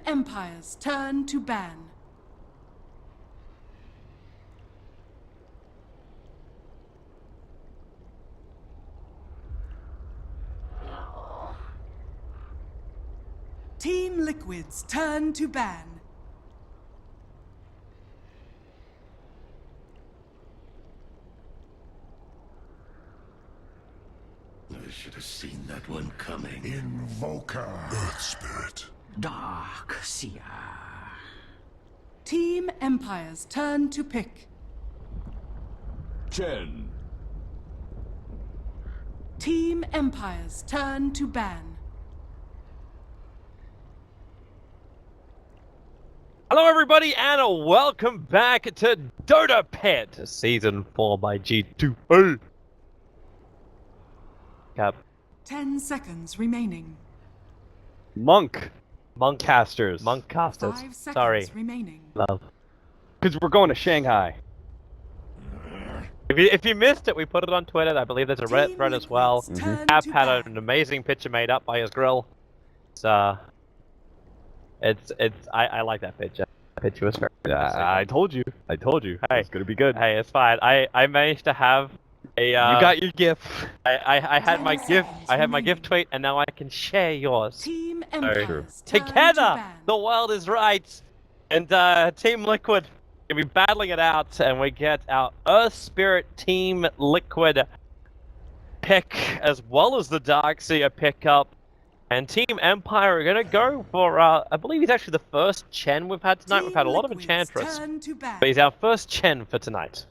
Empire's turn to ban. Team Liquid's turn to ban. I should have seen that one coming. Invoker. Earth Spirit. Dark Seer. Team Empire's turn to pick. Chen. Team Empire's turn to ban. Hello everybody and welcome back to Dota Pit, Season 4 by G2A. Cap. 10 seconds remaining. Monkcasters. 5 seconds Sorry. remaining. Love. Because we're going to Shanghai. If you missed it, we put it on Twitter. I believe there's a Reddit thread as well. Cap had an amazing picture made up by his grill. I like that picture. That picture was very I told you. Hey, it's gonna be good. Hey, it's fine. I managed to have a. You got your GIF. I had my GIF. I had my GIF tweet, and now I can share yours. Team Empire's turn to Together, ban. the world is right, and Team Liquid gonna be battling it out, and we get our Earth Spirit Team Liquid pick as well as the Dark Seer pickup. And Team Empire are going to go for, I believe he's actually the first Chen we've had tonight. We've had a lot of Enchantress, but he's our first Chen for tonight.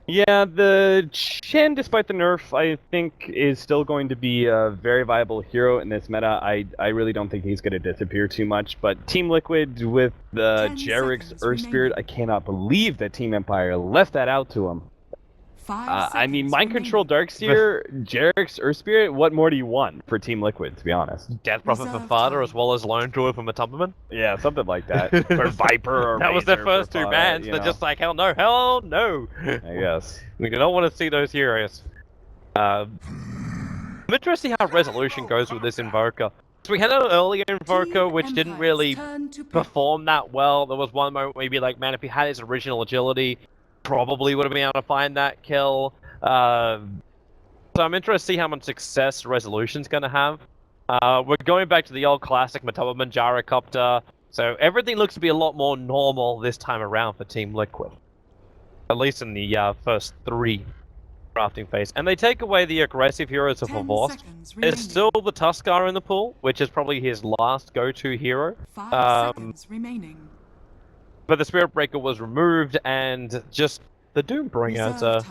Yeah, the Chen, despite the nerf, I think is still going to be a very viable hero in this meta. I really don't think he's going to disappear too much. But Team Liquid with the Jarrek's Earth Spirit, I cannot believe that Team Empire left that out to him. I mean, Mind Control Darkseer, Jarrek's Earth Spirit, what more do you want for Team Liquid, to be honest? Death Prophet for Father as well as Lone Druid for Matumberman? Yeah, something like that. Or Viper or that was their Razor first for two bans. They're just like, hell no, hell no. I guess. We don't want to see those heroes. I'm interested to see how Resolution goes with this Invoker. So we had an earlier Invoker which didn't really perform that well. There was one moment where you'd be like, man, if he had his original agility, probably would have been able to find that kill. So I'm interested to see how much success Resolution's going to have. We're going back to the old classic Matumberman Gyrocopter, so everything looks to be a lot more normal this time around for Team Liquid. At least in the first 3 drafting phase. And they take away the aggressive heroes of Vorst. There's still the Tuskar in the pool, which is probably his last go-to hero. 5 seconds remaining. But the Spirit Breaker was removed, and just the Doombringer.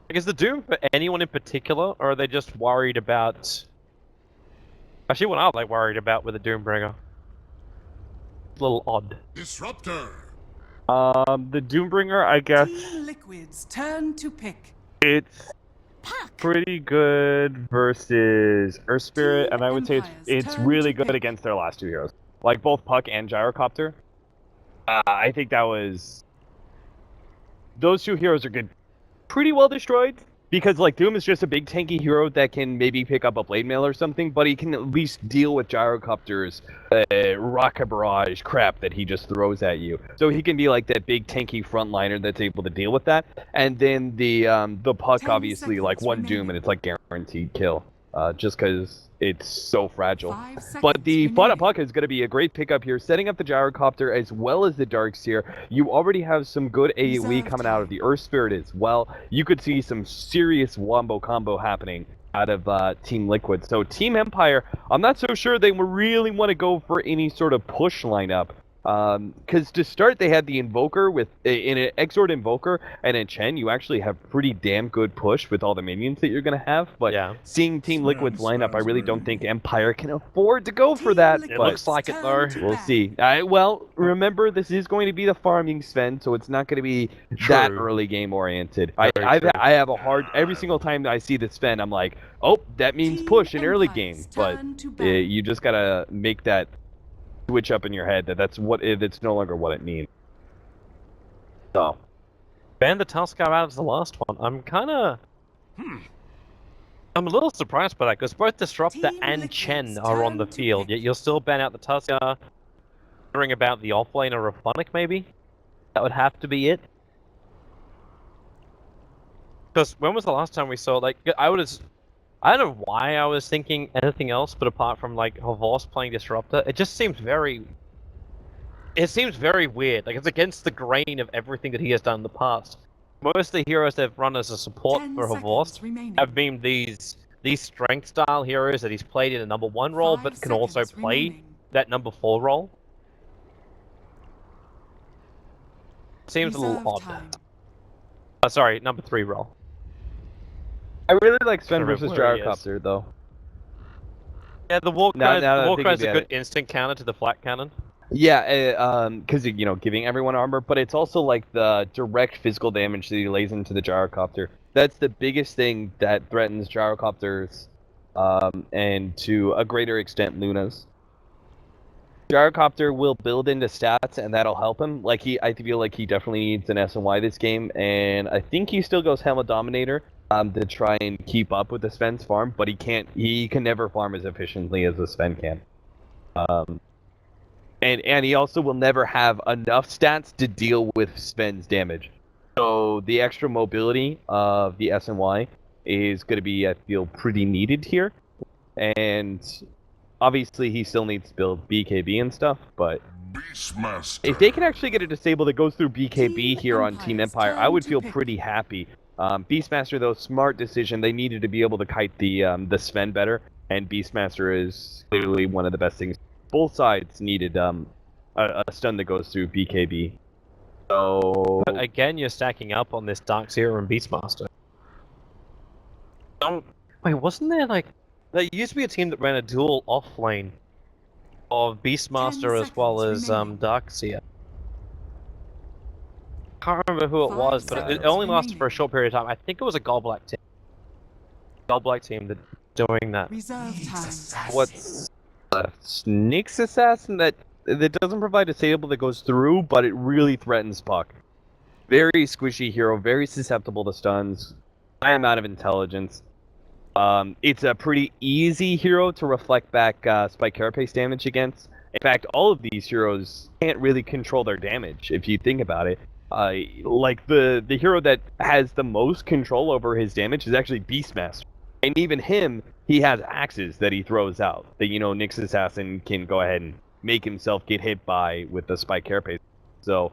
Is the Doom for anyone in particular, or are they just worried about... Actually, what are they worried about with the Doombringer? It's a little odd. Disruptor. The Doombringer, I guess... Team Liquid's turn to pick. It's pretty good versus Earth Spirit, and I would say it's really good against their last 2 heroes. Like both Puck and Gyrocopter. I think that was... Those 2 heroes are good. Pretty well destroyed, because like Doom is just a big tanky hero that can maybe pick up a Blade Mail or something, but he can at least deal with Gyrocopter's rocket barrage crap that he just throws at you. So he can be like that big tanky frontliner that's able to deal with that. And then the Puck, obviously, like one Doom and it's like guaranteed kill. Just because it's so fragile. But the Fada Puck is going to be a great pickup here, setting up the Gyrocopter as well as the Darkseer. You already have some good AoE coming out of the Earth Spirit as well. You could see some serious wombo combo happening out of Team Liquid. So Team Empire, I'm not so sure they really want to go for any sort of push lineup. Because to start, they had the Invoker with in an Exort Invoker and a Chen. You actually have pretty damn good push with all the minions that you're gonna have. But yeah, seeing Team Liquid's lineup, I really don't think Empire can afford to go for that. It looks like it though. We'll see. Well, remember this is going to be the farming Sven, so it's not going to be that early game oriented. I have a hard every single time that I see the Sven, I'm like, oh, that means push in early game. But you just gotta make that switch up in your head that's no longer what it means. So ban the Tuskar out as the last one. I'm kind of I'm a little surprised by that, because both Disruptor Team and Liquid's Chen are on turn the to field, pick. yet you'll still ban out the Tusker. Wondering about the offlaner of Phonic, maybe? That would have to be it. Because when was the last time we saw, like, I don't know why I was thinking anything else, but apart from, like, Havos playing Disruptor, it just seems very... It seems very weird. Like, it's against the grain of everything that he has done in the past. Most of the heroes they've run as a support 10 for Havos seconds remaining. have been these strength style heroes that he's played in a number 1 role, 5 but can also seconds play remaining. that number 4 role. Seems a little Reserve odd. time. Sorry, number 3 role. I really like Sven Remember versus where he is. Gyrocopter, though. Yeah, the War Now Cry that I is think a about good it. instant counter to the flat cannon. Yeah, because giving everyone armor, but it's also like the direct physical damage that he lays into the Gyrocopter. That's the biggest thing that threatens Gyrocopters, and to a greater extent Luna's. Gyrocopter will build into stats, and that'll help him. Like I feel like he definitely needs an SNY this game, and I think he still goes Helmet Dominator to try and keep up with the Sven's farm, but he can't. He can never farm as efficiently as the Sven can. And he also will never have enough stats to deal with Sven's damage. So the extra mobility of the SNY is going to be, I feel, pretty needed here. And obviously he still needs to build BKB and stuff, but Beastmaster. if they can actually get a disable that goes through BKB Team here on Team Empire's Empire, I turn would to feel pick. pretty happy. Beastmaster, though, smart decision. They needed to be able to kite the Sven better, and Beastmaster is clearly one of the best things. Both sides needed a stun that goes through BKB. So But again, you're stacking up on this Dark Seer and Beastmaster. Wait, wasn't there like... There used to be a team that ran a dual offlane of 10 Beastmaster as well seconds as remaining. Dark Seer. Can't remember who it 5 was, but it seconds only lasted for a remaining. short period of time. I think it was a Goldblack team. Goldblack team that doing that. Reserve time. what's Nyx Assassin that doesn't provide a disable that goes through, but it really threatens Puck. Very squishy hero, very susceptible to stuns, high amount of intelligence. It's a pretty easy hero to reflect back Spike Carapace damage against. In fact, all of these heroes can't really control their damage, if you think about it. Like, the hero that has the most control over his damage is actually Beastmaster. And even him, he has axes that he throws out. That, Nyx Assassin can go ahead and make himself get hit by with the Spike Carapace. So,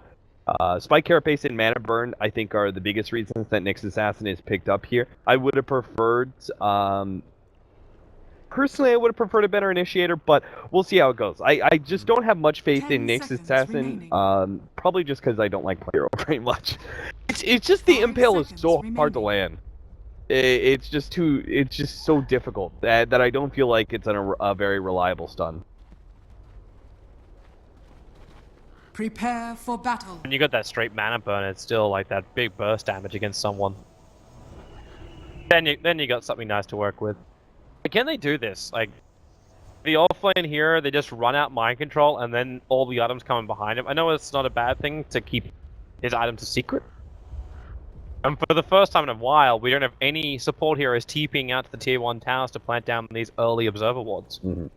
Spike Carapace and Mana Burn, I think, are the biggest reasons that Nyx Assassin is picked up here. I would have preferred... Personally, I would have preferred a better initiator, but we'll see how it goes. I just don't have much faith 10 in Nyx seconds Assassin, remaining. probably just because I don't like player very much. It's just the 5 impale is seconds so hard to remaining. land. It's just so difficult that I don't feel like it's a very reliable stun. Prepare for battle. When you got that straight mana burn, it's still like that big burst damage against someone. Then you got something nice to work with. Can they do this? Like, the offlane here, they just run out mind control, and then all the items coming behind him. I know it's not a bad thing to keep his items a secret. And for the first time in a while, we don't have any support heroes TPing out to the tier 1 towers to plant down these early observer wards. Mm-hmm.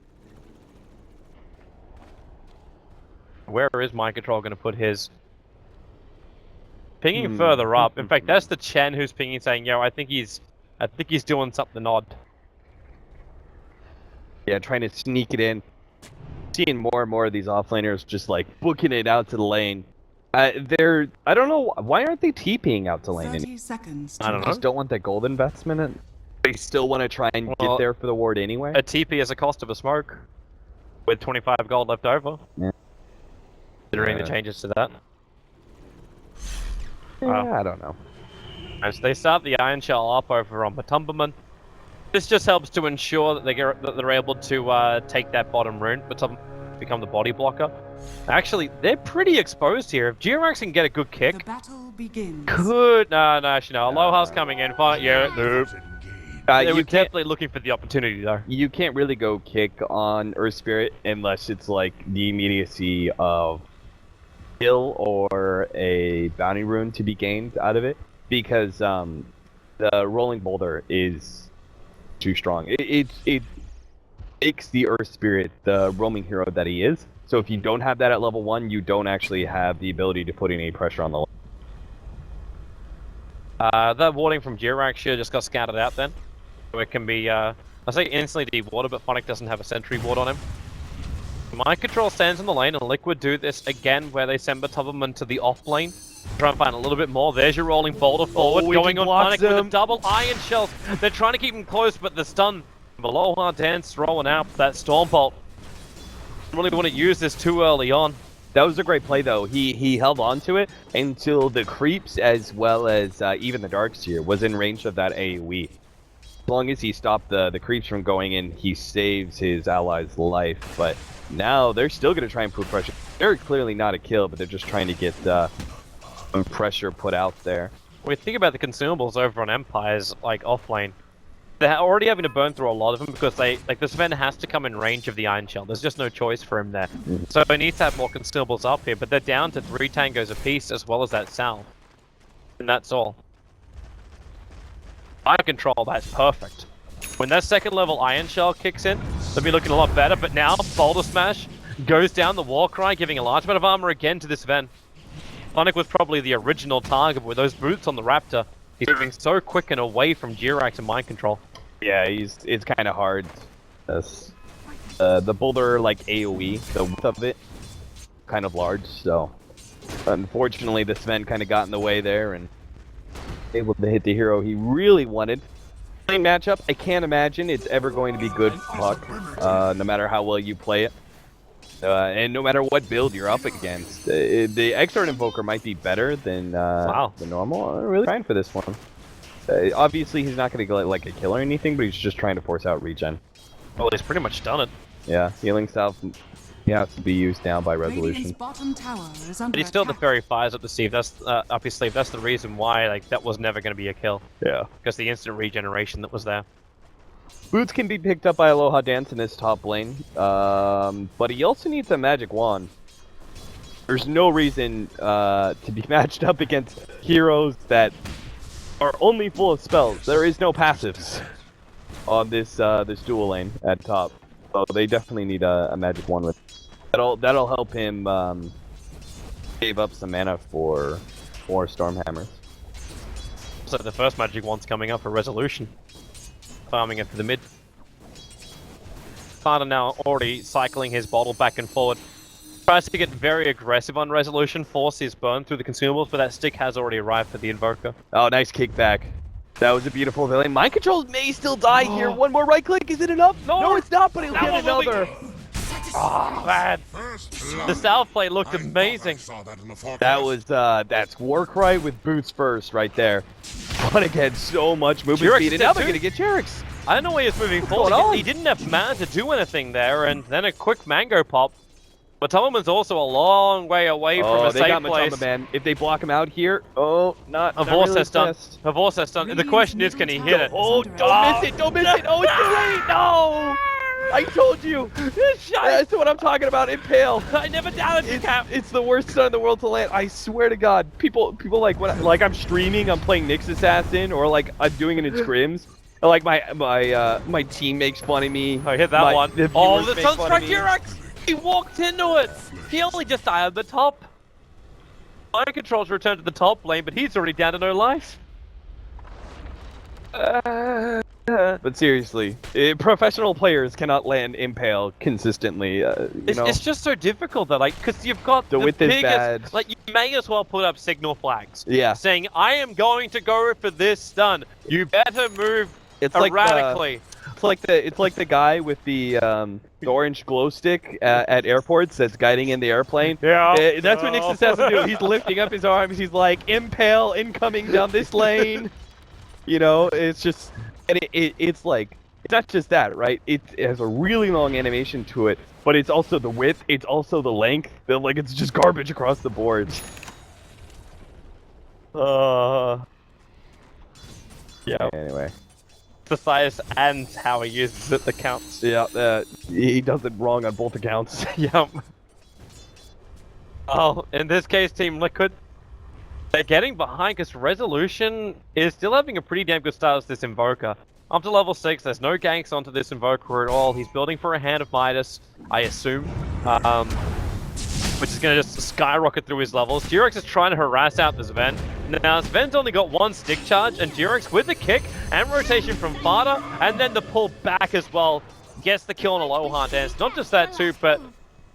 Where is mind control going to put his? Pinging further up. In fact, that's the Chen who's pinging, saying, "Yo, I think he's doing something odd." Yeah, trying to sneak it in. Seeing more and more of these offlaners just like booking it out to the lane. I don't know, why aren't they TPing out to lane? 30 seconds. I don't know. Just don't want that gold investment. They still want to try and get there for the ward anyway. A TP is a cost of a smoke, with 25 gold left over. Yeah. Considering the changes to that. I don't know. As they start the Iron Shell up over on Matumberman, this just helps to ensure that they're able to take that bottom rune, but become the body blocker. Actually, they're pretty exposed here. If Georax can get a good The kick, battle begins. no, actually no. Aloha's coming in. Fine, yeah, nope. They were You can't, definitely looking for the opportunity though. you can't really go kick on Earth Spirit unless it's like the immediacy of kill or a bounty rune to be gained out of it, because the rolling boulder is too strong. It makes the Earth Spirit the roaming hero that he is. So if you don't have that at level 1, you don't actually have the ability to put any pressure on the That warding from Jiraxia just got scattered out then. So it can be, I say instantly dewarded, but Phonic doesn't have a sentry ward on him. Mind Control stands in the lane, and Liquid do this again, where they send Batubberman to the off lane. Try and find a little bit more. There's your rolling boulder forward, going on Phonic with a double iron shells. They're trying to keep him close, but the stun below hard dance throwing out that Storm Bolt. Really want to use this too early on. That was a great play, though. He held on to it until the creeps, as well as even the Darkseer, was in range of that AoE. As long as he stopped the creeps from going in, he saves his ally's life. But now they're still going to try and put pressure. They're clearly not a kill, but they're just trying to get some pressure put out there. When you think about the consumables over on Empire's like offlane, they're already having to burn through a lot of them because this event has to come in range of the Iron Shell. There's just no choice for him there. So he needs to have more consumables up here, but they're down to 3 tangos apiece as well as that salve. And that's all. Fire control, that's perfect. When that second level Iron Shell kicks in, they'll be looking a lot better, but now Boulder Smash goes down the Warcry, giving a large amount of armor again to this Ven. Phonic was probably the original target, but with those boots on the Raptor, he's moving so quick and away from Jirax and Mind Control. Yeah, it's kind of hard. The boulder, like AoE, the width of it, kind of large, so unfortunately the Sven kind of got in the way there and able to hit the hero he really wanted. Same matchup, I can't imagine it's ever going to be good puck, no matter how well you play it. And no matter what build you're up against. The Exort Invoker might be better than the normal. I'm really trying for this one. Obviously, he's not going to go like a kill or anything, but he's just trying to force out regen. Well, he's pretty much done it. Yeah, healing salve has to be used now by resolution. Bottom tower is under But he's still the attack. Fairy Fires up the sleeve. That's up his sleeve. That's the reason why that was never going to be a kill. Yeah. Because the instant regeneration that was there. Boots can be picked up by Aloha Dance in this top lane, but he also needs a magic wand. There's no reason to be matched up against heroes that are only full of spells. There is no passives on this this dual lane at top, so they definitely need a magic wand with. That'll help him save up some mana for more Stormhammers. So the first magic wand's coming up for resolution. Farming it for the mid. Carter now already cycling his bottle back and forward. Tries to get very aggressive on resolution, force his burn through the consumables, but that stick has already arrived for the Invoker. Oh, nice kickback. That was a beautiful villain. Mind Control may still die here. One more right click, is it enough? No, it's not, but he'll get another. Oh, man. The salve play looked amazing. That was, that's Warcry with boots first right there. Phonic had so much movement speed, and now they're gonna get Jirax. I don't know why he was moving forward. He didn't have mana to do anything there, and then a quick mango pop. But Tubman's also a long way away from a safe place. Man. If they block him out here, not Avorse really has done. Avorse has done. The question is, can he hit it? Oh, don't miss it! Don't miss it! Oh, it's too late! No! I told you! That's what I'm talking about, Impale! I never doubted you, Cap! It's the worst stun in the world to land, I swear to God. People like, when I'm streaming, I'm playing Nyx Assassin, or like, I'm doing it in scrims. Or like, my team makes fun of me. I hit that one. Oh, the Sunstrike Jirax! He walked into it! He only just died at the top. Fire Control's returned to the top lane, but he's already down to no life. But seriously, professional players cannot land Impale consistently. It's just so difficult though, because you've got the width biggest, is bad. Like, you may as well put up signal flags. Yeah. Saying, I am going to go for this stun. You better move erratically. It's like the guy with the orange glow stick at airports that's guiding in the airplane. Yeah. That's what Nyx Assassin do. He's lifting up his arms. He's like, Impale incoming down this lane. It's just, and it's like, it's not just that, right? It has a really long animation to it, but it's also the width. It's also the length. Like, it's just garbage across the board. Yeah. Anyway. The CIS and how he uses it that counts. Yeah, he does it wrong on both accounts. Yep. Oh, in this case, Team Liquid, they're getting behind because Resolution is still having a pretty damn good start as this Invoker. Up to level 6, there's no ganks onto this Invoker at all. He's building for a Hand of Midas, I assume. Which is going to just skyrocket through his levels. Durex is trying to harass out this Sven. Now, Sven's only got one stick charge, and Durex with the kick and rotation from Fada, and then the pull back as well, gets the kill on Aloha Dance. Not just that too, but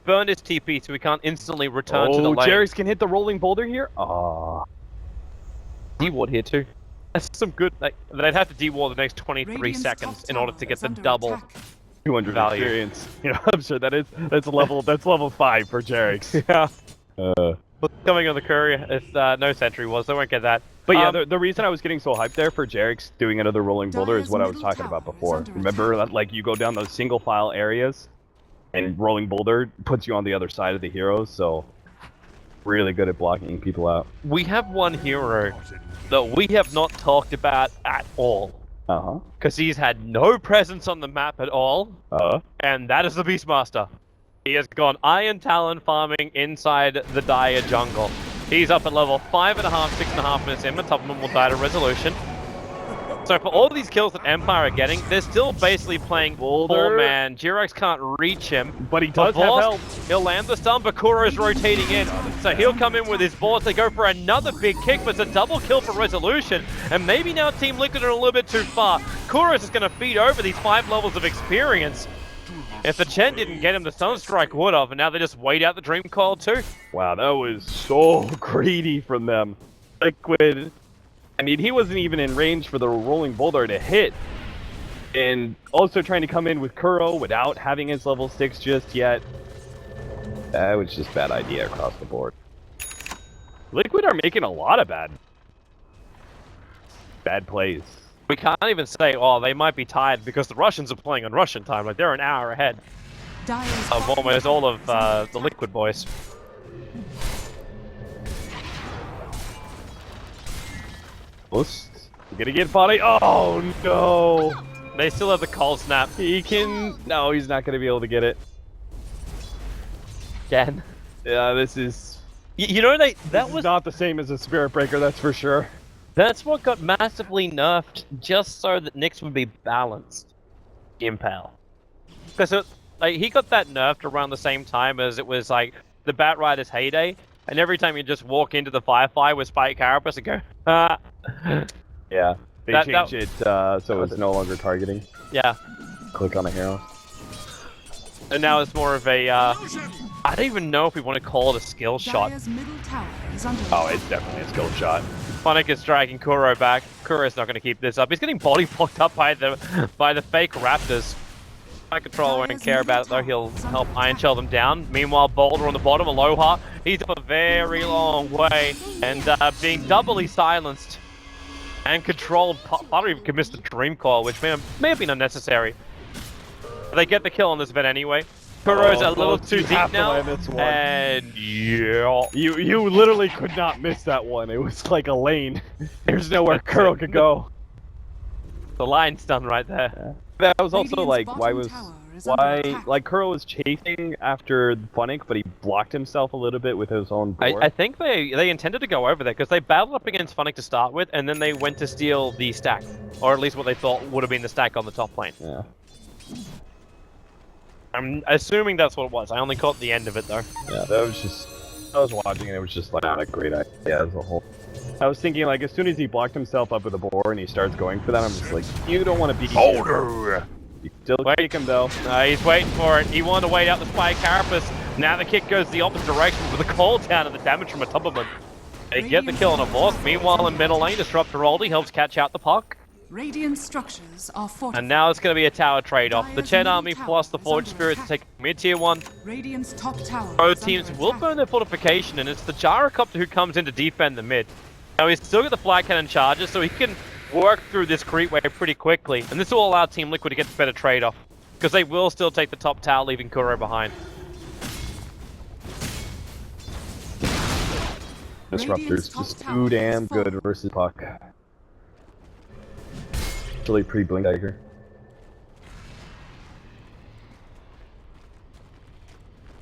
burned his TP so he can't instantly return to the lane. Durex can hit the rolling boulder here? Oh. D-ward here too. That's some good, like, they'd have to D-ward the next 23 Radiant's seconds top in order tower to get is the under double. attack. 200 value. experience. You know, I'm sure that's level 5 for Jerix. Yeah. Uh, But coming on the courier, if no sentry was, they won't get that. But yeah, the reason I was getting so hyped there for Jerix doing another rolling boulder is Dire's what I was middle talking about tower is before. under Remember that, like, you go down those single file areas, and rolling boulder puts you on the other side of the heroes, so really good at blocking people out. We have one hero that we have not talked about at all. Uh-huh. Because he's had no presence on the map at all, and that is the Beastmaster. He has gone Iron Talon farming inside the Dire jungle. He's up at level 5.5, 6.5 minutes in, and top of him will die to resolution. So for all these kills that Empire are getting, they're still basically playing four-man. Jirex can't reach him. But he does have help. He'll land the stun, but Kuro's rotating in. So he'll come in with his boards. They go for another big kick, but it's a double kill for resolution. And maybe now Team Liquid are a little bit too far. Kuro's just going to feed over these 5 levels of experience. If the Chen didn't get him, the Sunstrike would have, and now they just wait out the Dream Coil too. Wow, that was so greedy from them. Liquid, I mean, he wasn't even in range for the rolling boulder to hit. And also trying to come in with Kuro without having his level 6 just yet. That was just bad idea across the board. Liquid are making a lot of bad plays. We can't even say, oh, they might be tired because the Russians are playing on Russian time. Like, they're an hour ahead of almost all of the Liquid boys. Close. You're gonna get body. Oh no! They still have the cold snap. He can. No, he's not gonna be able to get it. Again. Yeah, this is. You know, that This was is not the same as a Spirit Breaker, that's for sure. That's what got massively nerfed, just so that Nyx would be balanced. Impel. Because like, he got that nerfed around the same time as it was like the Batrider's heyday, and every time you just walk into the Firefly with Spike Carapace and go, ah. Yeah, they changed it so it's no longer targeting. Yeah. Click on a hero. And now it's more of a, I don't even know if we want to call it a skill shot. Oh, it's definitely a skill shot. Phonic is dragging Kuro back. Kuro's not going to keep this up. He's getting body blocked up by the fake Raptors. My controller won't care about it though. He'll help Iron Shell them down. Meanwhile, Boulder on the bottom, Aloha. He's up a very long way and being doubly silenced and controlled. Butter even could miss the Dream Coil, which may have been unnecessary. They get the kill on this event anyway. Kuro's a little too deep now, and yeah. You literally could not miss that one. It was like a lane. There's nowhere Kuro could go. The line's done right there. That was also like, why like Kuro was chasing after Phonic, but he blocked himself a little bit with his own board. I think they intended to go over there, because they battled up against Phonic to start with, and then they went to steal the stack. Or at least what they thought would have been the stack on the top lane. Yeah. I'm assuming that's what it was. I only caught the end of it, though. Yeah, that was just... I was watching and it was just like not a great idea as a whole. I was thinking, like, as soon as he blocked himself up with a board and he starts going for that, I'm just like, you don't want to be here. You still kick him, though. He's waiting for it. He wanted to wait out the Spike Carapace. Now the kick goes the opposite direction with the call down and the damage from a top of him. They get the kill on a boss. Meanwhile, in middle lane, Disruptor Oldie helps catch out the puck. Radiant structures are fortified. And now it's going to be a tower trade-off. The Chen army plus the Forge Spirit to take mid-tier 1. Radiant's top tower. Both teams will burn their fortification, and it's the Gyrocopter who comes in to defend the mid. Now he's still got the flag cannon charges, so he can work through this creep wave pretty quickly. And this will allow Team Liquid to get the better trade-off, because they will still take the top tower, leaving Kuro behind. Disruptor's just too damn good versus Puck. Actually pre-blink dagger.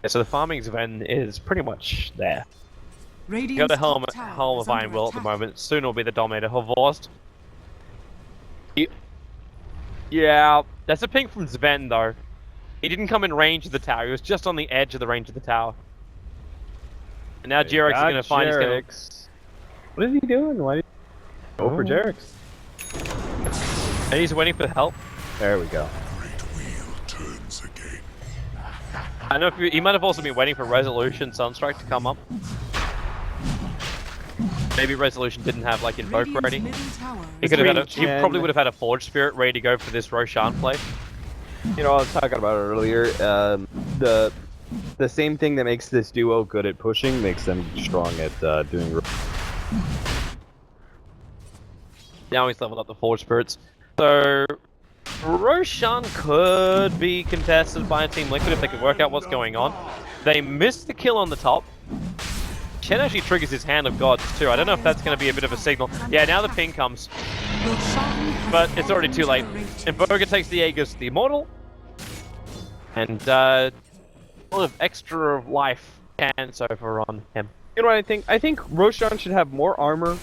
Yeah, so the farming event is pretty much there. Radiant's Go to top Helm of tower is Iron Will at the under moment. Soon will be the Dominator. Horvorst. Yeah, that's a ping from Sven though. He didn't come in range of the tower. He was just on the edge of the range of the tower. And now Jerax is going to find his Jerax. What is he doing? Why did he go for Jerax? And he's waiting for help. There we go. Great wheel turns again. I don't know if he might have also been waiting for Resolution Sunstrike to come up. Maybe Resolution didn't have like Invoke ready. He could have had he probably would have had a Forge Spirit ready to go for this Roshan play. You know, I was talking about it earlier. The same thing that makes this duo good at pushing makes them strong at doing. Now he's leveled up the Forge Spirits. So Roshan could be contested by a Team Liquid if they could work out what's going on. They missed the kill on the top. Chen actually triggers his Hand of Gods too. I don't know if that's going to be a bit of a signal. Yeah, now the ping comes. But it's already too late. Invoker takes the Aegis, the Immortal. And a lot of extra life chance over on him. You know what I think? I think Roshan should have more armor,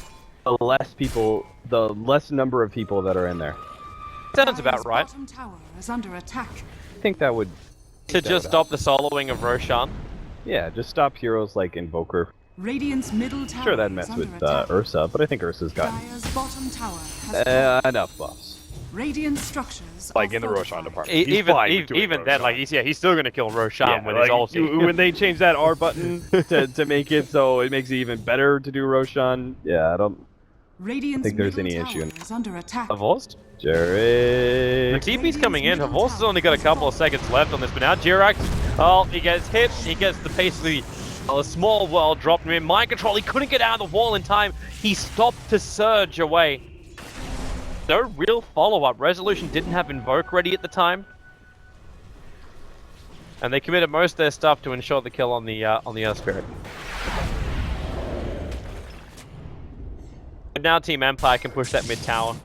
the less number of people that are in there. Sounds about right. I think that would... To just stop the soloing of Roshan. Yeah, just stop heroes like Invoker. Radiant's middle tower Sure, that messed with Ursa, but I think Ursa's got enough buffs. Radiant structures like in the Roshan department. Even then, like he's still gonna kill Roshan with his ulti. When they change that R button to make it so it makes it even better to do Roshan, yeah, I don't think there's any issue. Havorst? Jerax. The TP's coming in. Havorst has only got a couple of seconds left on this, but now Jerax, oh, he gets hit. He gets the basically a small world dropped him in. Mind control, he couldn't get out of the wall in time. He stopped to surge away. No real follow-up. Resolution didn't have Invoke ready at the time. And they committed most of their stuff to ensure the kill on the Earth Spirit. But now Team Empire can push that mid tower.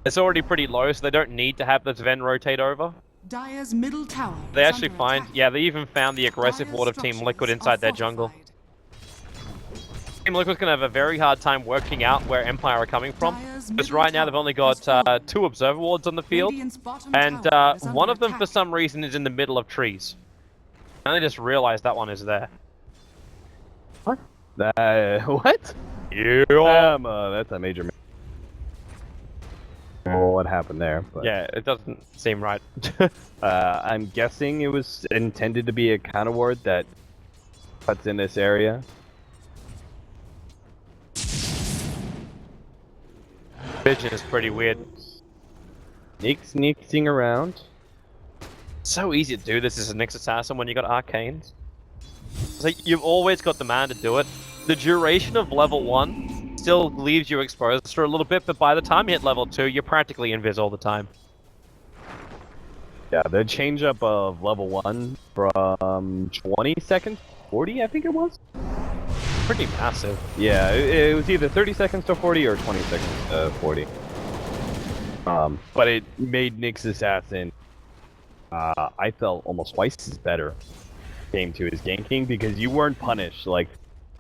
It's already pretty low, so they don't need to have the Sven rotate over. Dire's middle tower They actually find, yeah, they even found the aggressive ward of Team Liquid inside their jungle. Team Liquid's gonna have a very hard time working out where Empire are coming from, because right now they've only got 2 Observer wards on the field, and one of them for some reason is in the middle of trees. And they just realized that one is there. What? What? Yeah. That's a major. What happened there? But, yeah, it doesn't seem right. I'm guessing it was intended to be a counter ward that cuts in this area. Vision is pretty weird. Sneaking around. So easy to do this as a Nyx Assassin when you got Arcanes. It's like you've always got the mana to do it. The duration of level 1 still leaves you exposed for a little bit, but by the time you hit level 2, you're practically invis all the time. Yeah, the change up of level 1 from 20 seconds, 40 I think it was? Pretty massive. Yeah, it was either 30 seconds to 40 or 20 seconds to 40. But it made Nyx Assassin, I felt almost twice as better came to his ganking because you weren't punished. Like,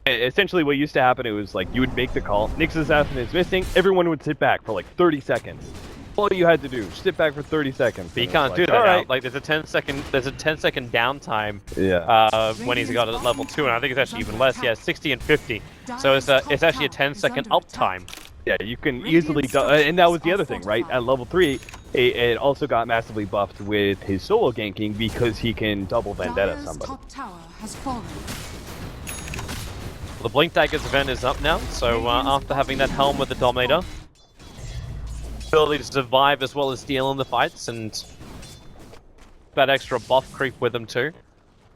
essentially what used to happen, it was like you would make the call, Nyx Assassin is missing, everyone would sit back for like 30 seconds. All you had to do, sit back for 30 seconds. But you can't do that now. Like there's a 10 second downtime when he's got it at level 2, and I think it's actually even less. Yeah, 60 and 50. So it's actually a 10-second uptime. Yeah, you can easily and that was the other thing, right? At level 3, it also got massively buffed with his solo ganking because he can double Vendetta somebody. Top tower has fallen. The Blink Dagger's event is up now, so after having that helm with the Dominator, ability to survive as well as steal in the fights, and that extra buff creep with them too.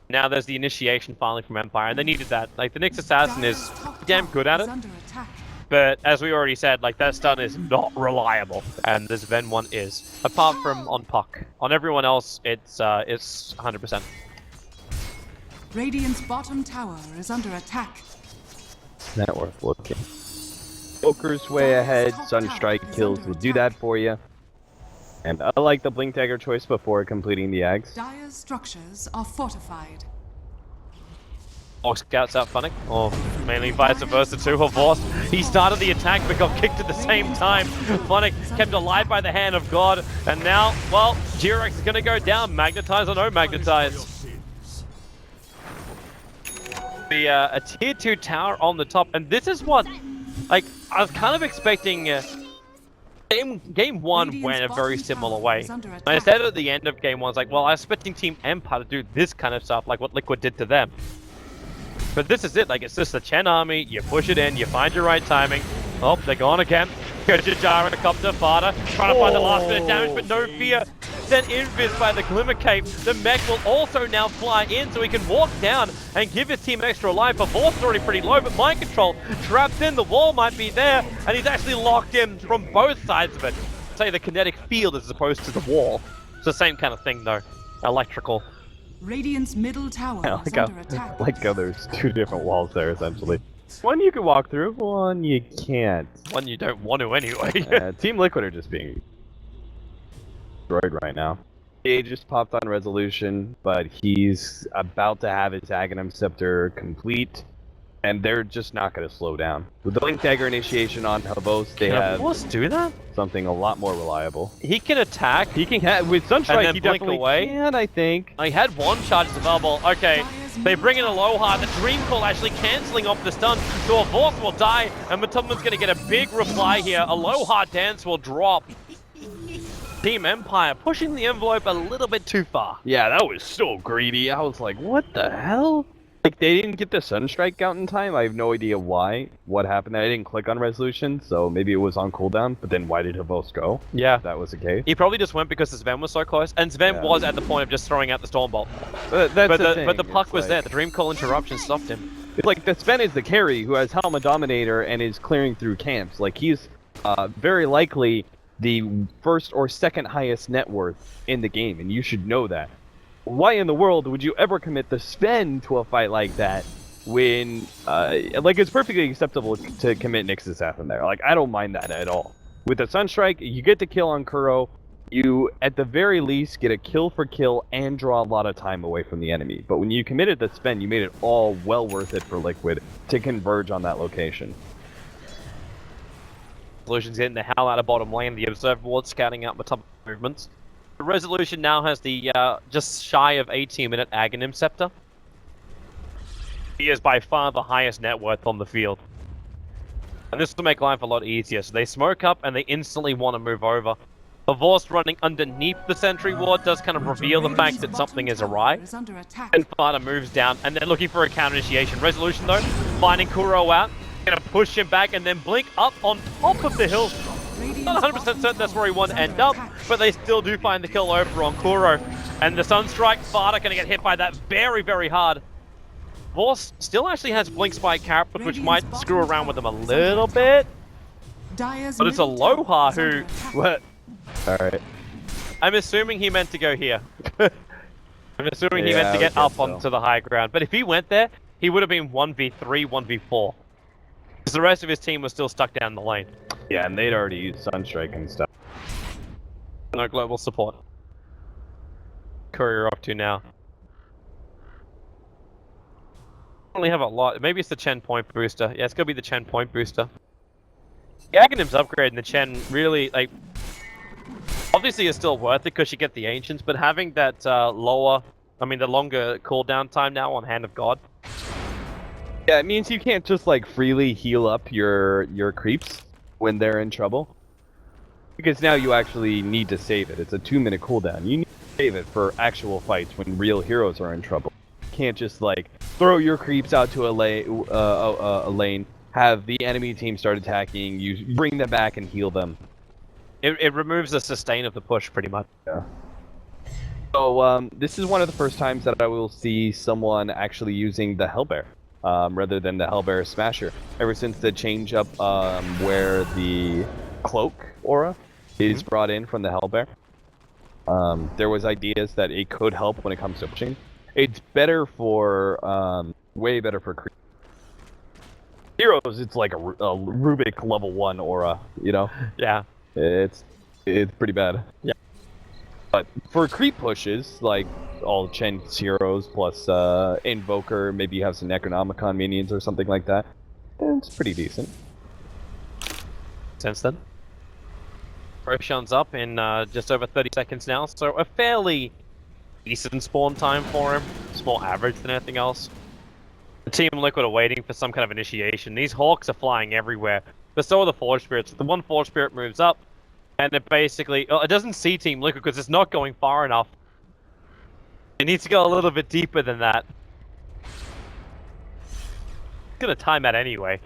Now there's the initiation finally from Empire, and they needed that. Like, the Nyx Assassin is damn good at it, but as we already said, like, that stun is not reliable, and this Ven one is. Apart from on Puck. On everyone else, it's 100%. Radiant's bottom tower is under attack. Not worth looking. Joker's way ahead, Sunstrike kills will do that for you. And I like the Blink Dagger choice before completing the Ags. Dire's structures are fortified. Or scouts out Funnick, or mainly vice versa too. Horst, he started the attack but got kicked at the same time. Funnick kept alive by the hand of God, and now, well, G-Rex is going to go down. Magnetize or no magnetize. Be a tier 2 tower on the top, and this is what, like, I was kind of expecting. Game 1 went a very similar way. And I said at the end of Game 1, I was like, well, I was expecting Team Empire to do this kind of stuff, like what Liquid did to them. But this is it, like, it's just the Chen army, you push it in, you find your right timing. Oh, they're gone again. Go to Gyrocopter, Fada, trying to find the last bit of damage, but no fear. Then invis by the Glimmer Cape. The mech will also now fly in so he can walk down and give his team extra life. Vor's already pretty low, but mind control trapped in. The wall might be there, and he's actually locked in from both sides of it. Say the kinetic field as opposed to the wall. It's the same kind of thing though. Electrical. Radiant's middle tower is under attack. Like how there's two different walls there essentially. One you can walk through, one you can't. One you don't want to anyway. Team Liquid are just being destroyed right now. He just popped on resolution, but he's about to have his Aghanim Scepter complete, and they're just not going to slow down. With the Blink Dagger initiation on Havos, they have do that? something a lot more reliable. He can attack. He can with Sunstrike. He blink definitely away. can, I think. I had one charge available. Okay, they bring in Aloha. The Dream Call actually cancelling off the stun, so Vorth will die, and Matumba's going to get a big reply here. Aloha Dance will drop. Team Empire pushing the envelope a little bit too far. Yeah, that was so greedy. I was like, what the hell? Like, they didn't get the Sunstrike out in time. I have no idea why. What happened there? I didn't click on resolution, so maybe it was on cooldown. But then why did Havos go? Yeah. If that was the case. He probably just went because Sven was so close. And Sven was at the point of just throwing out the Stormbolt. But the puck was there. The Dream Call interruption stopped him. It's like the Sven is the carry who has Helma Dominator and is clearing through camps. Like, he's very likely the first or second highest net worth in the game, and you should know that. Why in the world would you ever commit the Sven to a fight like that when, like, it's perfectly acceptable to commit Nyx Assassin there. Like, I don't mind that at all. With the Sunstrike, you get the kill on Kuro, you, at the very least, get a kill for kill and draw a lot of time away from the enemy. But when you committed the Sven, you made it all well worth it for Liquid to converge on that location. Resolution's getting the hell out of bottom lane. The Observer Ward scouting out Matumba movements. The Resolution now has the just shy of 18-minute Aghanim Scepter. He is by far the highest net worth on the field. And this will make life a lot easier. So they smoke up and they instantly want to move over. Vorst running underneath the sentry ward does kind of reveal the fact that something is awry. And Fada moves down and they're looking for a counter initiation. Resolution though, finding Kuro out. Gonna push him back and then blink up on top of the hill. Not 100% certain that's where he wants to end up, but they still do find the kill over on Kuro. And the Sunstrike, Fada gonna get hit by that very, very hard. Vorst still actually has Blink Spike Carapace, which might screw around with him a little bit. But it's Aloha who... What? Alright. I'm assuming he meant to go here. I'm assuming he meant to get up onto the high ground. But if he went there, he would have been 1v3, 1v4. Because the rest of his team was still stuck down the lane. Yeah, and they'd already used Sunstrike and stuff. No global support. Courier off to now. Only have a lot. Maybe it's the Chen point booster. Yeah, it's gonna be the Chen point booster. The Aghanim's upgrade and the Chen really, like, obviously it's still worth it because you get the Ancients, but having that the longer cooldown time now on Hand of God. Yeah, it means you can't just, like, freely heal up your creeps when they're in trouble. Because now you actually need to save it. It's a 2-minute cooldown. You need to save it for actual fights when real heroes are in trouble. You can't just, like, throw your creeps out to a lane, have the enemy team start attacking, you bring them back and heal them. It removes the sustain of the push, pretty much. Yeah. So, this is one of the first times that I will see someone actually using the Hellbear. Rather than the Hellbear Smasher. Ever since the change up where the Cloak aura is brought in from the Hellbear, there was ideas that it could help when it comes to pushing. It's better for, way better for creep. Heroes, it's like a Rubik level 1 aura, you know? Yeah. It's pretty bad. Yeah. But for creep pushes, like all Chen's heroes plus Invoker, maybe you have some Necronomicon minions or something like that, it's pretty decent. Since then. Roshan's up in just over 30 seconds now, so a fairly decent spawn time for him. It's more average than anything else. The Team Liquid are waiting for some kind of initiation. These hawks are flying everywhere, but so are the Forge Spirits. The one Forge Spirit moves up, and it basically... it doesn't see Team Liquid because it's not going far enough. It needs to go a little bit deeper than that. It's gonna time out anyway.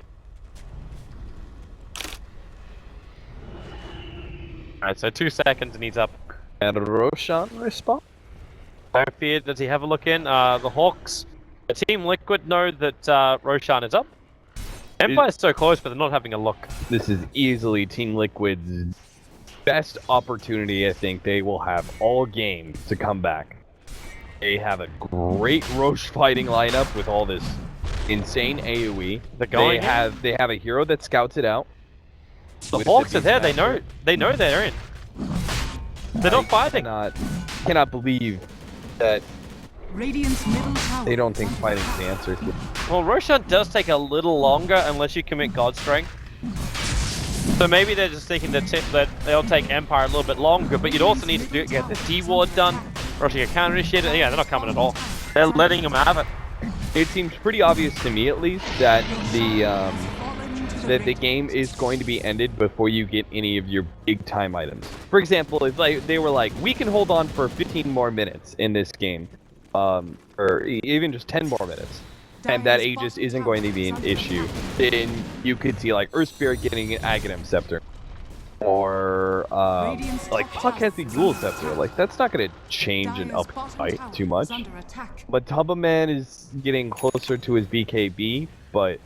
Alright, so 2 seconds and he's up. And Roshan respawn? No fear, does he have a look in? The Hawks, the Team Liquid know that Roshan is up. Empire's so close, but they're not having a look. This is easily Team Liquid's best opportunity. I think they will have all game to come back. They have a great Roche fighting lineup with all this insane AoE. They have a hero that scouts it out. The Hawks are there. They know they're in. They're not fighting. Cannot believe that Radiant's middle tower they don't think fighting's the answer here. Well, Roshan does take a little longer unless you commit God Strength. So maybe they're just thinking that they'll take Empire a little bit longer, but you'd also need to get the D-Ward done, or else you get counter-initiated. Yeah, they're not coming at all. They're letting them have it. It seems pretty obvious to me, at least, that the game is going to be ended before you get any of your big-time items. For example, if they were like, we can hold on for 15 more minutes in this game, or even just 10 more minutes, and that Aegis isn't going to be an issue, then you could see like Earth Spirit getting an Aghanim Scepter. Or, like, Puck has the Dual Scepter. Like, that's not going to change an up fight too much. But Tubba is getting closer to his BKB, but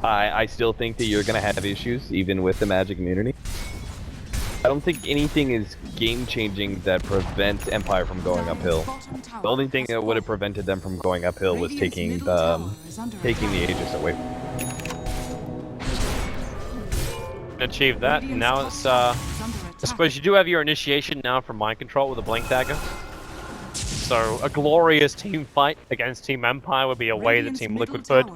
I still think that you're going to have issues, even with the magic immunity. I don't think anything is game-changing that prevents Empire from going uphill. The only thing that would have prevented them from going uphill was taking the Aegis away. Achieve that. Now it's I suppose you do have your initiation now from Mind Control with a Blink Dagger. So a glorious team fight against Team Empire would be a way that Team Liquid could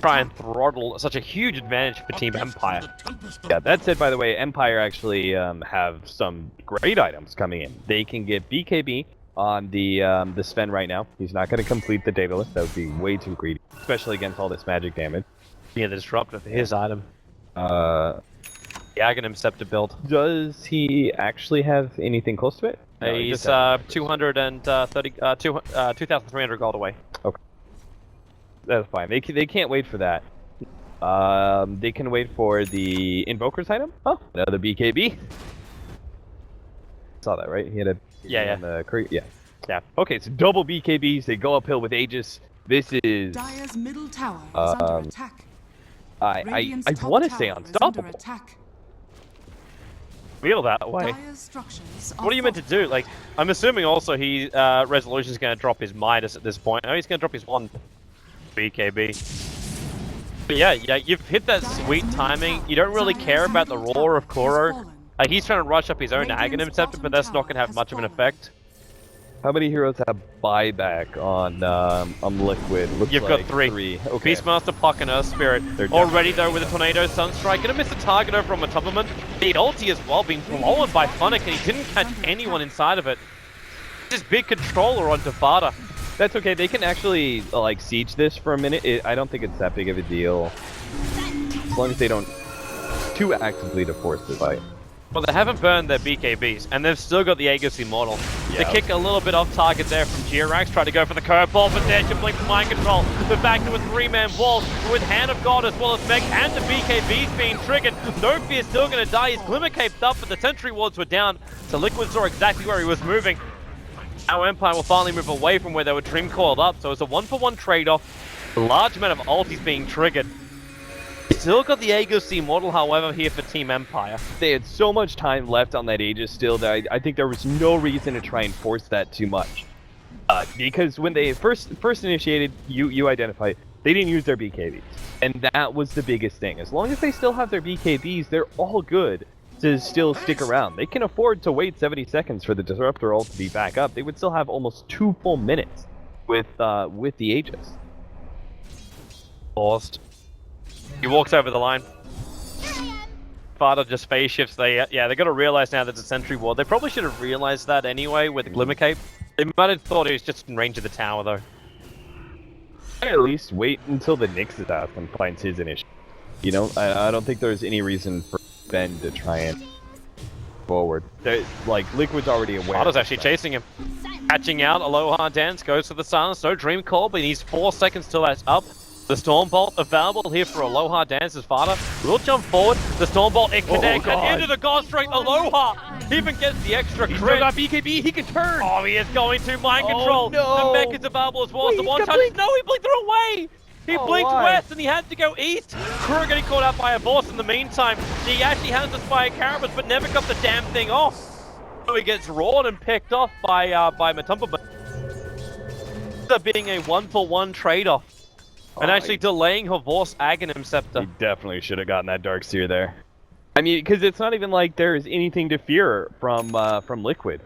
try and throttle such a huge advantage for Team Empire. Yeah, that said, by the way, Empire actually have some great items coming in. They can get BKB on the Sven right now. He's not going to complete the data list. That would be way too greedy, especially against all this magic damage. Yeah, the Disruptor for his item. The Aghanim Scepter build. Does he actually have anything close to it? No, he's 2,300 gold away. Okay. That's fine. They can't wait for that. They can wait for the Invoker's item? Oh, another BKB. Saw that, right? He had a... Yeah. Yeah. Okay, so double BKBs. They go uphill with Aegis. This is... Dire's middle tower is under attack. I want to say unstoppable. Feel that way. What are you meant to do? Like, I'm assuming also he Resolution is going to drop his Midas at this point. Oh, he's going to drop his one BKB. But yeah, you've hit that sweet timing. You don't really care about the roar of Kuro. He's trying to rush up his own Aghanim Scepter, but that's not going to have much of an effect. How many heroes have buyback on Liquid? Looks You've like got three. Okay. Beastmaster, Puck, and Earth Spirit. Already though with a Tornado Sunstrike. Gonna miss the target over on Matubberman. The ulti as well being followed by Funnick, and he didn't catch anyone inside of it. This big controller on Tavada. That's okay. They can actually like siege this for a minute. I don't think it's that big of a deal. As long as they don't too actively to force the fight. Well, they haven't burned their BKBs, and they've still got the Aegis Immortal. Yeah. They kick a little bit off target there from Jirax, try to go for the curveball, but there's your Blink from Mind Control. They're back to a three-man wall with Hand of God as well as Meg, and the BKBs being triggered. No Fear still going to die. He's Glimmer caped up, but the Sentry Wards were down, so Liquid saw exactly where he was moving. Our Empire will finally move away from where they were Dream Coiled up, so it's a one-for-one trade-off. A large amount of ultis being triggered. Still got the Aegis Immortal, however, here for Team Empire. They had so much time left on that Aegis still that I think there was no reason to try and force that too much. Because when they first initiated, you identified, they didn't use their BKBs. And that was the biggest thing. As long as they still have their BKBs, they're all good. to still stick around. They can afford to wait 70 seconds for the Disruptor ult to be back up. They would still have almost 2 full minutes with the Aegis. Paused. He walks over the line. Father just phase shifts. They got to realize now there's a sentry ward. They probably should have realized that anyway with the Glimmer Cape. They might have thought he was just in range of the tower though. At least wait until the Nyx is out and finds his initiative. You know, I don't think there's any reason for Ben to try and forward. Like, Liquid's already aware. Father's actually chasing him. Catching out, Aloha Dance goes for the silence. No Dream Call, but he needs 4 seconds till that's up. The Stormbolt available here for Aloha Dance's father. Will jump forward. The Stormbolt, it connects, and into the God Strike. Aloha even gets the extra crit. He's got BKB, he can turn! Oh, he is going to mind control. No. The mech is available as well. Wait, The one he's touch. got blink. No, he blinked it away! He blinked why? west and he had to go east. Crew getting caught out by a boss in the meantime. He actually has the Spire Carabas, but never got the damn thing off. So he gets roared and picked off by Matumba. But being a 1-for-1 trade-off. And actually delaying her Vorse Aghanim Scepter. He definitely should have gotten that Darkseer there. I mean, because it's not even like there's anything to fear from Liquid.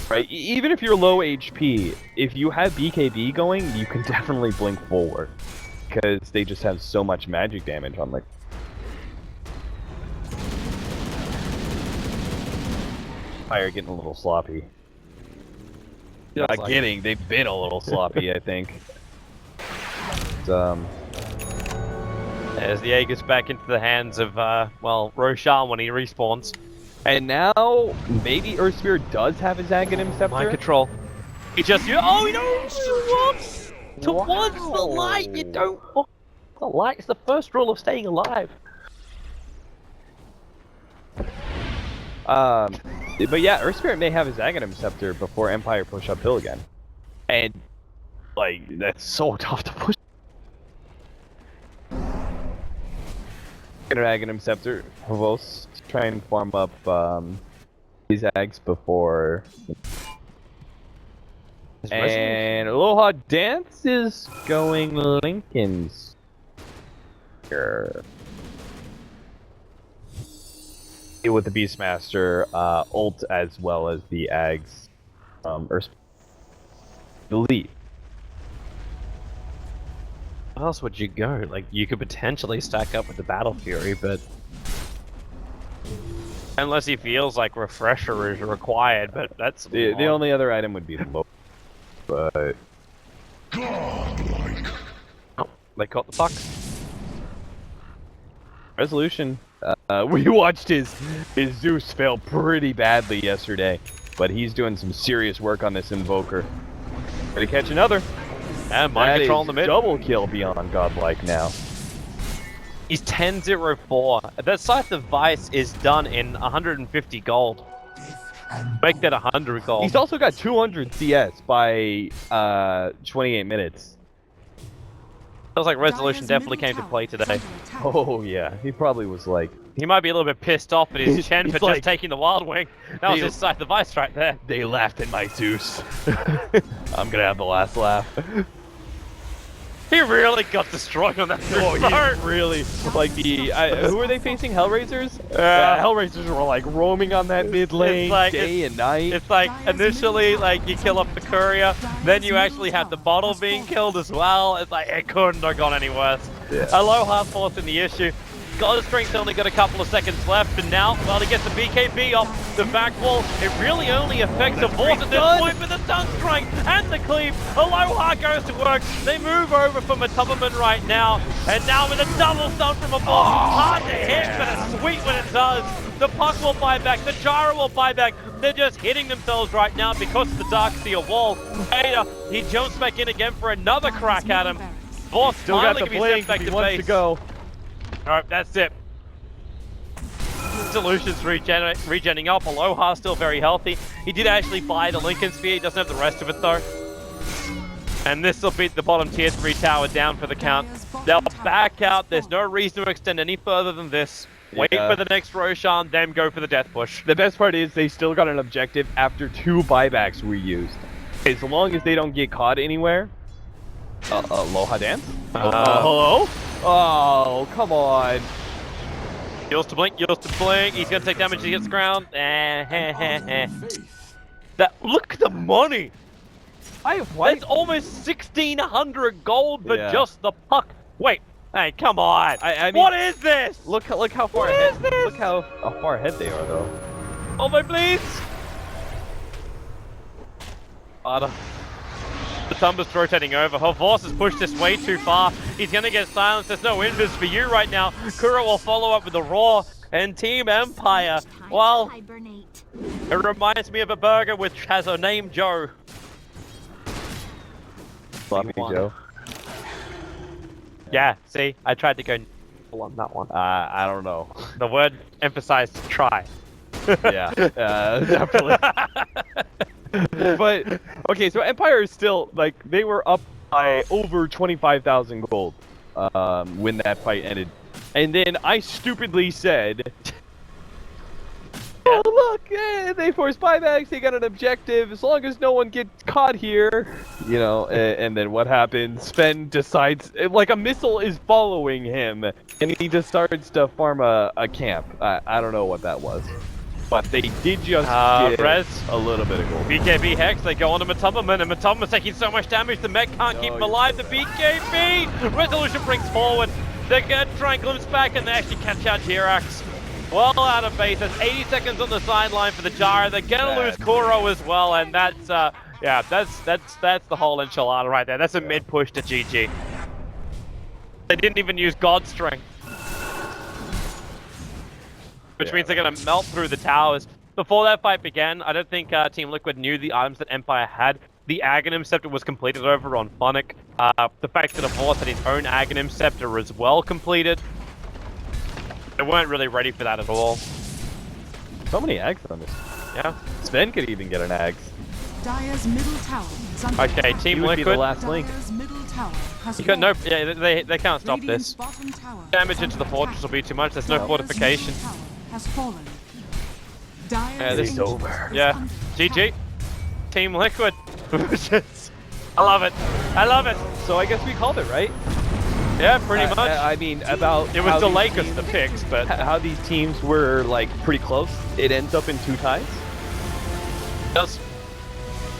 Right? Even if you're low HP, if you have BKB going, you can definitely blink forward. Because they just have so much magic damage on Liquid. Fire getting a little sloppy. Not kidding, they've been a little sloppy, I think. As the Aegis back into the hands of, well, Roshan when he respawns. And now, maybe Earthspear does have his Aghanim Scepter? Mind control. He just, oh, you don't walk towards the light. You don't walk the light. It's the first rule of staying alive. But yeah, Earthspirit may have his Aghanim Scepter before Empire push uphill again. And, like, that's so tough to push. Get an Aghanim Scepter, Havos, try and farm up these Ags before. And Aloha Dance is going Lincoln's. Here. With the Beastmaster ult as well as the Ags Earth. The lead. Where else would you go? Like, you could potentially stack up with the Battle Fury, but... Unless he feels like Refresher is required, but that's... The only other item would be the bow. But... Godlike. Oh, they caught the puck. Resolution. We watched his Zeus fail pretty badly yesterday, but he's doing some serious work on this Invoker. Gonna catch another. And mind control in the mid. Double kill beyond Godlike now. He's 10-0-4. That Scythe of Vice is done in 150 gold. Make that 100 gold. He's also got 200 CS by 28 minutes. Feels like Resolution definitely came to play today. Oh yeah, he probably was like... He might be a little bit pissed off at his Chen for like, just taking the Wild Wing. That was his Scythe of Vice right there. They laughed at my Zeus. I'm gonna have the last laugh. He really got destroyed on that first part. Really, like who were they facing? Hellraisers? Hellraisers were like roaming on that mid lane day and night. It's like initially like you kill off the courier, then you actually have the bottle being killed as well. It's like it couldn't have gone any worse. Yeah. Aloha forcing the issue. God Strength only got a couple of seconds left, and now, well, he gets the BKB off the back wall. It really only affects the Vorse at this point, but the Stun Strike and the Cleave. Aloha goes to work. They move over for Matumberman right now, and now with a double stun from a boss. Hard to hit, but it's sweet when it does. The puck will buy back, the Gyro will buy back. They're just hitting themselves right now because of the Darkseer wall. Ada, he jumps back in again for another crack at him. Vorse Still got the finally blink, back he to wants base. to go. Alright, that's it. Solutions regenning up. Aloha still very healthy. He did actually buy the Lincoln Sphere. He doesn't have the rest of it though. And this will beat the bottom tier 3 tower down for the count. They'll back out. There's no reason to extend any further than this. Wait for the next Roshan, then go for the death push. The best part is they still got an objective after 2 buybacks were used. As long as they don't get caught anywhere. Aloha Dance? Hello? Oh, come on. Yours to blink, yours to blink. He's gonna take damage, he hits the ground. That, look at the money! That's almost 1,600 gold for just the puck. Wait, hey, come on! I mean, what is this? Look how far What ahead. is this? Look how far ahead they are, though. Oh my please! The Tumber's rotating over. Her Force has pushed this way too far. He's gonna get silenced. There's no invis for you right now. Kuro will follow up with the Roar. And Team Empire, well, it reminds me of a burger which has a name Joe. Sloppy Joe. Yeah, see, I tried to go on that one. I don't know. The word emphasized try. Yeah, definitely. But okay, so Empire is still like they were up by over 25,000 gold when that fight ended, and then I stupidly said, "Oh look, they forced buybacks. They got an objective. As long as no one gets caught here, you know." And then what happens? Sven decides like a missile is following him, and he just starts to farm a camp. I don't know what that was. But they did just get Rez. a little bit of gold. BKB Hex, they go on to Matumberman, and Matumberman's taking so much damage, the mech can't keep him alive. The BKB! Resolution brings forward. They're gonna try and glimpse back, and they actually catch out Jirax. Well out of base. There's 80 seconds on the sideline for the Gyro. They're gonna lose Kuro as well, and that's, yeah, that's the whole enchilada right there. That's a mid push to GG. They didn't even use God Strength. Which means they're going to melt through the towers. Before that fight began, I don't think Team Liquid knew the items that Empire had. The Aghanim Scepter was completed over on Phonic. The fact that Force had his own Aghanim Scepter as well completed. They weren't really ready for that at all. So many eggs on this. Yeah. Sven could even get an egg. Dire's middle tower is under Okay, attack. Team He would be the Liquid. last link. Dire's middle tower has You got no, fallen. yeah, they can't stop Radiant's this. bottom tower Damage is into the under fortress will attack. be too much. There's no Dire's fortification. middle tower has fallen. Dire's Yeah, this is ancient over. is Yeah, under GG. attack. Team Liquid. I love it. I love it. So I guess we called it, right? Yeah, pretty much. I mean, about It was how the these Lakers, teams- the picks, but how these teams were like pretty close. It ends up in 2 ties. does.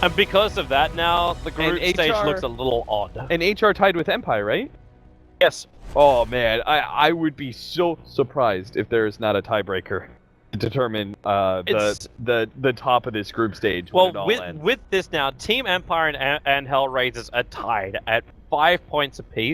And because of that, now the group And stage HR looks a little odd. And HR tied with Empire, right? Yes. Oh man, I would be so surprised if there is not a tiebreaker to determine It's- the top of this group stage. When Well, it all ends. with this now, Team Empire and Hellraisers are tied at 5 points apiece.